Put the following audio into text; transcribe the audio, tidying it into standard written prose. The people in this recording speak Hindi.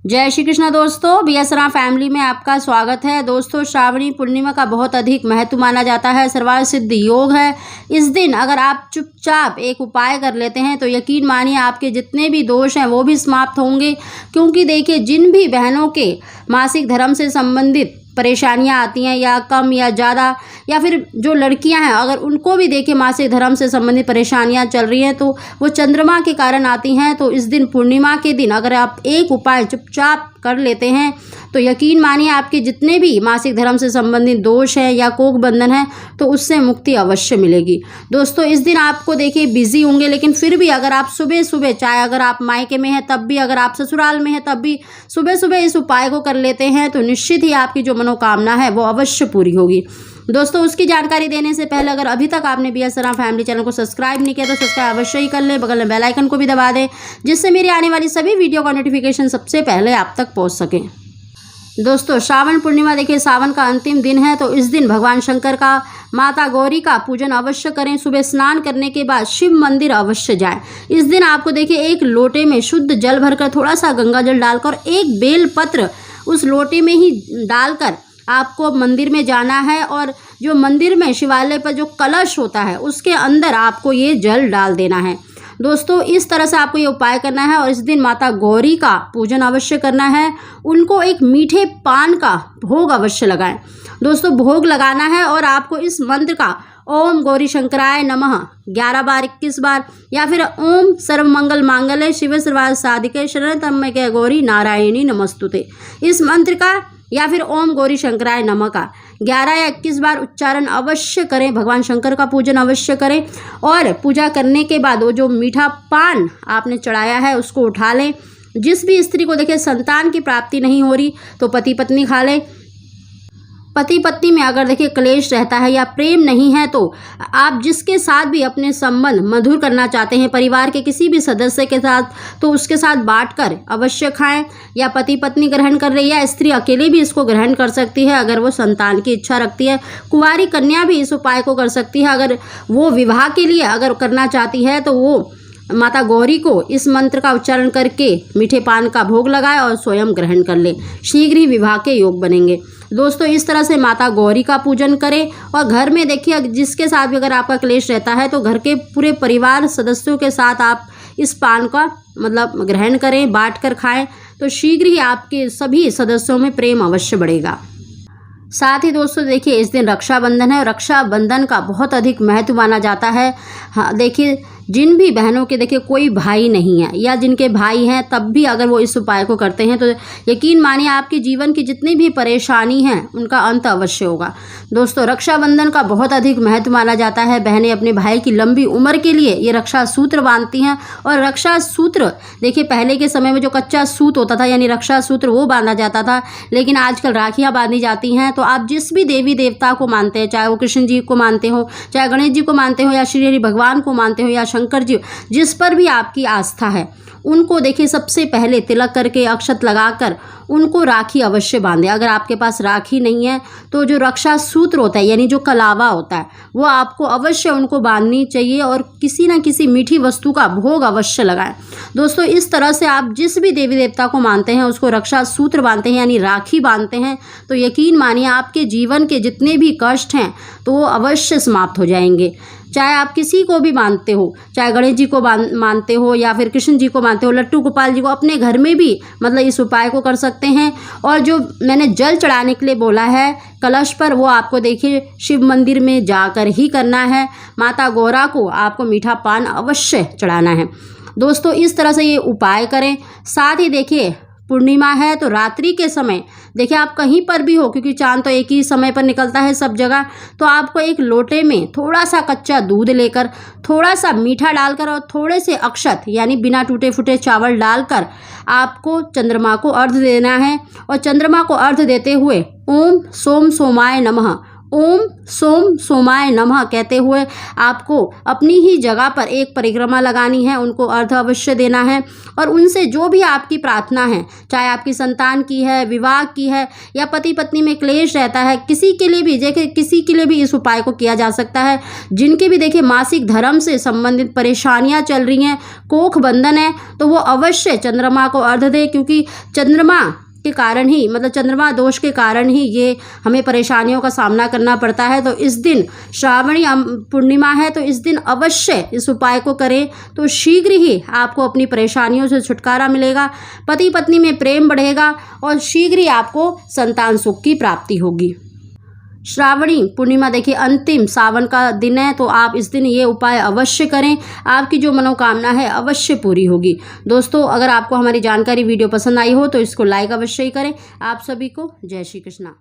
जय श्री कृष्ण दोस्तों, बीएसरा फैमिली में आपका स्वागत है। दोस्तों, श्रावणी पूर्णिमा का बहुत अधिक महत्व माना जाता है। सर्वार्थ सिद्ध योग है। इस दिन अगर आप चुपचाप एक उपाय कर लेते हैं तो यकीन मानिए आपके जितने भी दोष हैं वो भी समाप्त होंगे। क्योंकि देखिए, जिन भी बहनों के मासिक धर्म से संबंधित परेशानियां आती हैं या कम या ज़्यादा, या फिर जो लड़कियां हैं अगर उनको भी देखिए मासिक धर्म से संबंधित परेशानियां चल रही हैं तो वो चंद्रमा के कारण आती हैं। तो इस दिन पूर्णिमा के दिन अगर आप एक उपाय चुपचाप कर लेते हैं तो यकीन मानिए आपके जितने भी मासिक धर्म से संबंधित दोष है या कोख बंधन है तो उससे मुक्ति अवश्य मिलेगी। दोस्तों, इस दिन आपको देखिए बिजी होंगे, लेकिन फिर भी अगर आप सुबह सुबह, चाहे अगर आप मायके में हैं तब भी, अगर आप ससुराल में हैं तब भी सुबह सुबह इस उपाय को कर लेते हैं तो निश्चित ही आपकी जो मनोकामना है वो अवश्य पूरी होगी। दोस्तों, उसकी जानकारी देने से पहले अगर अभी तक आपने बीएसरा फैमिली चैनल को सब्सक्राइब नहीं किया तो सब्सक्राइब अवश्य ही कर लें। बगल में बेल आइकन को भी दबा दें जिससे मेरी आने वाली सभी वीडियो का नोटिफिकेशन सबसे पहले आप तक पहुंच सके। दोस्तों, श्रावण पूर्णिमा देखिए सावन का अंतिम दिन है तो इस दिन भगवान शंकर का, माता गौरी का पूजन अवश्य करें। सुबह स्नान करने के बाद शिव मंदिर अवश्य जाएं। इस दिन आपको देखिए एक लोटे में शुद्ध जल भरकर थोड़ा सा गंगा जल डालकर एक बेल पत्र उस लोटे में ही डालकर आपको मंदिर में जाना है और जो मंदिर में शिवालय पर जो कलश होता है उसके अंदर आपको ये जल डाल देना है। दोस्तों, इस तरह से आपको ये उपाय करना है और इस दिन माता गौरी का पूजन अवश्य करना है। उनको एक मीठे पान का भोग अवश्य लगाएं। दोस्तों, भोग लगाना है और आपको इस मंत्र का ओम गौरी शंकराय नमः 11 बार, 21 बार, या फिर ओम सर्वमंगल मांगल्ये शिवे सर्वार्थ साधिके शरण्य गौरी नारायणी नमस्तुते, इस मंत्र का या फिर ओम गौरी शंकराय नमः का 11 या 21 बार उच्चारण अवश्य करें। भगवान शंकर का पूजन अवश्य करें और पूजा करने के बाद वो जो मीठा पान आपने चढ़ाया है उसको उठा लें। जिस भी स्त्री को देखिए संतान की प्राप्ति नहीं हो रही तो पति पत्नी खा लें। पति पत्नी में अगर देखिए क्लेश रहता है या प्रेम नहीं है तो आप जिसके साथ भी अपने संबंध मधुर करना चाहते हैं, परिवार के किसी भी सदस्य के साथ, तो उसके साथ बांटकर अवश्य खाएं। या पति पत्नी ग्रहण कर रही है, स्त्री अकेले भी इसको ग्रहण कर सकती है अगर वो संतान की इच्छा रखती है। कुंवारी कन्या भी इस उपाय को कर सकती है। अगर वो विवाह के लिए अगर करना चाहती है तो वो माता गौरी को इस मंत्र का उच्चारण करके मीठे पान का भोग लगाए और स्वयं ग्रहण कर ले। शीघ्र ही विवाह के योग बनेंगे। दोस्तों, इस तरह से माता गौरी का पूजन करें और घर में देखिए जिसके साथ भी अगर आपका क्लेश रहता है तो घर के पूरे परिवार सदस्यों के साथ आप इस पान का ग्रहण करें, बांट कर खाएं तो शीघ्र ही आपके सभी सदस्यों में प्रेम अवश्य बढ़ेगा। साथ ही दोस्तों देखिए इस दिन रक्षाबंधन है और रक्षाबंधन का बहुत अधिक महत्व माना जाता है। हाँ, देखिए जिन भी बहनों के देखिए कोई भाई नहीं है या जिनके भाई हैं तब भी अगर वो इस उपाय को करते हैं तो यकीन मानिए आपके जीवन की जितनी भी परेशानी हैं उनका अंत अवश्य होगा। दोस्तों, रक्षाबंधन का बहुत अधिक महत्व माना जाता है। बहनें अपने भाई की लंबी उम्र के लिए ये रक्षा सूत्र बांधती हैं और रक्षा सूत्र देखिए पहले के समय में जो कच्चा सूत होता था यानी रक्षा सूत्र वो बांधा जाता था, लेकिन आजकल राखियाँ बांधी जाती हैं। तो आप जिस भी देवी देवता को मानते हैं, चाहे वो कृष्ण जी को मानते हो, चाहे गणेश जी को मानते हो या श्री हरि भगवान को मानते हो या शंकर जी, जिस पर भी आपकी आस्था है, उनको देखिए सबसे पहले तिलक करके अक्षत लगाकर उनको राखी अवश्य बांधे। अगर आपके पास राखी नहीं है तो जो रक्षा सूत्र होता है यानी जो कलावा होता है वो आपको अवश्य उनको बांधनी चाहिए और किसी न किसी मीठी वस्तु का भोग अवश्य लगाएं। दोस्तों, इस तरह से आप जिस भी देवी देवता को मानते हैं उसको रक्षा सूत्र बांधते हैं यानी राखी बांधते हैं तो यकीन मानिए आपके जीवन के जितने भी कष्ट हैं तो वो अवश्य समाप्त हो जाएंगे। चाहे आप किसी को भी मानते हो, चाहे गणेश जी को मानते हो या फिर कृष्ण जी को मानते हो, लट्टू गोपाल जी को, अपने घर में भी इस उपाय को कर सकते हैं। और जो मैंने जल चढ़ाने के लिए बोला है कलश पर, वो आपको देखिए शिव मंदिर में जाकर ही करना है। माता गौरा को आपको मीठा पान अवश्य चढ़ाना है। दोस्तों, इस तरह से ये उपाय करें। साथ ही देखिए पूर्णिमा है तो रात्रि के समय देखिए आप कहीं पर भी हो, क्योंकि चांद तो एक ही समय पर निकलता है सब जगह, तो आपको एक लोटे में थोड़ा सा कच्चा दूध लेकर, थोड़ा सा मीठा डालकर और थोड़े से अक्षत यानी बिना टूटे फूटे चावल डालकर आपको चंद्रमा को अर्घ्य देना है। और चंद्रमा को अर्घ्य देते हुए ओम सोम सोमाय नमः, ओम सोम सोमाय नमः कहते हुए आपको अपनी ही जगह पर एक परिक्रमा लगानी है, उनको अर्घ अवश्य देना है और उनसे जो भी आपकी प्रार्थना है, चाहे आपकी संतान की है, विवाह की है या पति पत्नी में क्लेश रहता है, किसी के लिए भी देखिए, किसी के लिए भी इस उपाय को किया जा सकता है। जिनके भी देखिए मासिक धर्म से संबंधित परेशानियां चल रही हैं, कोख बंधन है, तो वो अवश्य चंद्रमा को अर्घ दे, क्योंकि चंद्रमा के कारण ही, मतलब चंद्रमा दोष के कारण ही ये हमें परेशानियों का सामना करना पड़ता है। तो इस दिन श्रावणी पूर्णिमा है, तो इस दिन अवश्य इस उपाय को करें, तो शीघ्र ही आपको अपनी परेशानियों से छुटकारा मिलेगा, पति पत्नी में प्रेम बढ़ेगा और शीघ्र ही आपको संतान सुख की प्राप्ति होगी। श्रावणी पूर्णिमा देखिए अंतिम सावन का दिन है, तो आप इस दिन ये उपाय अवश्य करें, आपकी जो मनोकामना है अवश्य पूरी होगी। दोस्तों, अगर आपको हमारी जानकारी वीडियो पसंद आई हो तो इसको लाइक अवश्य ही करें। आप सभी को जय श्री कृष्णा।